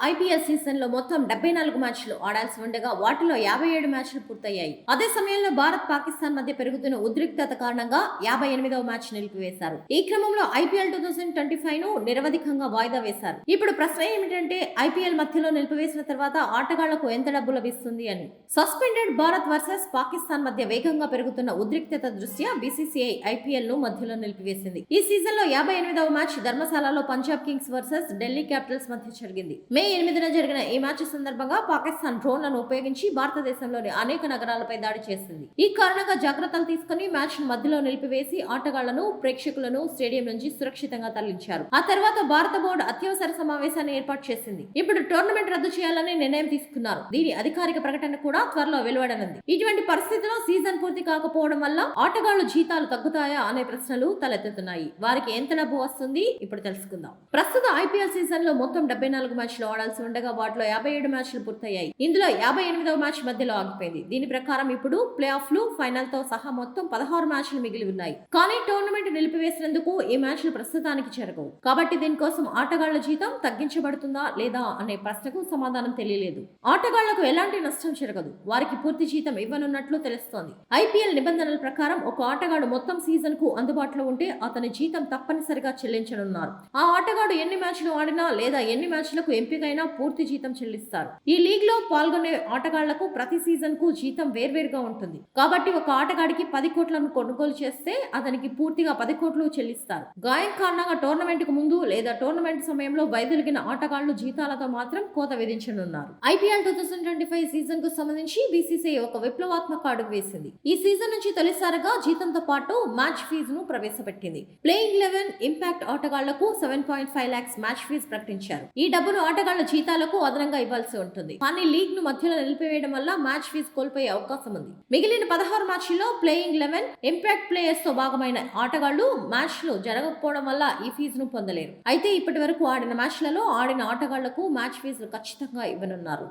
IPL season లో మొత్తం 74 మ్యాచ్లు ఆడాల్సి ఉండగా వాటిలో 57 మ్యాచ్లు పూర్తయ్యాయి. అదే సమయంలో భారత్ పాకిస్తాన్ మధ్య పెరుగుతున్న ఉద్రిక్తత కారణంగా 58వ మ్యాచ్ నిలిపివేశారు. ఈ క్రమంలో ఐపీఎల్ 2025 ను నిరవధికంగా వాయిదా వేశారు. ఇప్పుడు ప్రశ్న ఏమిటంటే ఐపీఎల్ మధ్యలో నిలిపివేసిన తర్వాత ఆటగాళ్లకు ఎంత డబ్బు లభిస్తుంది అని. సస్పెండెడ్ భారత్ వర్సెస్ పాకిస్తాన్ మధ్య వేగంగా పెరుగుతున్న ఉద్రిక్తత దృష్ట్యా బీసీసీఐ ఐపీఎల్ ను మధ్యలో నిలిపివేసింది. ఈ సీజన్ లో 58వ మ్యాచ్ ధర్మశాలలో Punjab Kings versus Delhi Capitals మధ్య జరిగింది. మే 8న జరిగిన ఈ మ్యాచ్ సందర్భంగా పాకిస్తాన్ డ్రోన్లను ఉపయోగించి భారతదేశంలోని అనేక నగరాలపై దాడి చేసింది. ఈ కారణంగా జాగ్రత్తలు తీసుకుని మ్యాచ్ ను మధ్యలో నిలిపివేసి ఆటగాళ్లను, ప్రేక్షకులను స్టేడియం నుంచి సురక్షితంగా తరలించారు. ఆ తర్వాత భారత బోర్డు అత్యవసర సమావేశాన్ని ఏర్పాటు చేసింది. ఇప్పుడు టోర్నమెంట్ రద్దు చేయాలని నిర్ణయం తీసుకున్నారు. దీని అధికారిక ప్రకటన కూడా త్వరలో వెలువడనుంది. ఇటువంటి పరిస్థితిలో సీజన్ పూర్తి కాకపోవడం వల్ల ఆటగాళ్లు జీతాలు తగ్గుతాయా అనే ప్రశ్నలు తలెత్తుతున్నాయి. వారికి ఎంత డబ్బు వస్తుంది ఇప్పుడు తెలుసుకుందాం. ప్రస్తుత ఐపీఎల్ సీజన్ లో మొత్తం 74 మ్యాచ్లు ఆడాల్సి ఉండగా వాటిలో 57 మ్యాచ్లు పూర్తయ్యాయి. ఇందులో 58వ మ్యాచ్ మధ్యలో ఆగిపోయింది. దీని ప్రకారం ఇప్పుడు ప్లే ఆఫ్లు, ఫైనల్ తో సహా మొత్తం 16 మ్యాచ్లు మిగిలి ఉన్నాయి. కానీ టోర్నమెంట్ నిలిపివేసినందుకు ఈ మ్యాచ్లు ప్రస్తుతానికి జరగవు. కాబట్టి దీనికోసం ఆటగాళ్ల జీతం తగ్గించబడుతుందా లేదా అనే ప్రశ్నకు సమాధానం తెలియలేదు. ఆటగాళ్లకు ఎలాంటి నష్టం జరగదు. వారికి పూర్తి జీతం ఇవ్వనున్నట్లు తెలుస్తోంది. ఐపీఎల్ నిబంధనల ప్రకారం ఒక ఆటగాడు మొత్తం సీజన్ కు అందుబాటులో ఉంటే అతని జీతం తప్పనిసరిగా చెల్లించనున్నారు. ఆ ఆటగాడు ఎన్ని మ్యాచ్లు ఆడినా లేదా ఎన్ని మ్యాచ్లకు ఎంపికైనా పూర్తి జీతం చెల్లిస్తారు. ఈ లీగ్ లో పాల్గొనే ఆటగాళ్లకు ప్రతి సీజన్ కు జీతం వేర్వేరుగా ఉంటుంది. కాబట్టి ఒక ఆటగాడికి 10 కోట్లను కొనుగోలు చేస్తే అతనికి పూర్తిగా 10 కోట్లు చెల్లిస్తారు. గాయం కారణంగా టోర్నమెంట్ కు ముందు లేదా టోర్నమెంట్ సమయంలో వైదొలిగిన ఆటగాళ్లు జీతాలతో మాత్రం కోత విధించనున్నారు. ఐపీఎల్ 2025 సీజన్ కు సంబంధించి బీసీసీఐ ఒక విప్లవాత్మక అడుగు వేసింది. ఈ సీజన్ నుంచి తొలిసారిగా జీతంతో పాటు మ్యాచ్ ఫీజును ప్రవేశపెట్టింది. ప్లేయింగ్ 11 ఇంపాక్ట్ ఆటగాళ్లకు 7.5 lakhs మ్యాచ్ ఫీజు ప్రకటించారు. ఈ డబ్బును ఆటగాళ్ల జీతాలకు అదనంగా ఇవ్వాల్సి ఉంటుంది. కానీ లీగ్ ను మధ్యలో నిలిపివేయడం వల్ల మ్యాచ్ ఫీజు కోల్పోయే అవకాశం ఉంది. మిగిలిన 16 మ్యాచ్ల్లో ప్లేయింగ్ 11 ఇంపాక్ట్ ప్లేయర్స్ తో భాగమైన ఆటగాళ్లు మ్యాచ్లు జరగకపోవడం వల్ల ఈ ఫీజును పొందలేరు. అయితే ఇప్పటి వరకు ఆడిన మ్యాచ్లలో ఆడిన ఆటగాళ్లకు మ్యాచ్ ఫీజులు ఖచ్చితంగా ఇవ్వనున్నారు.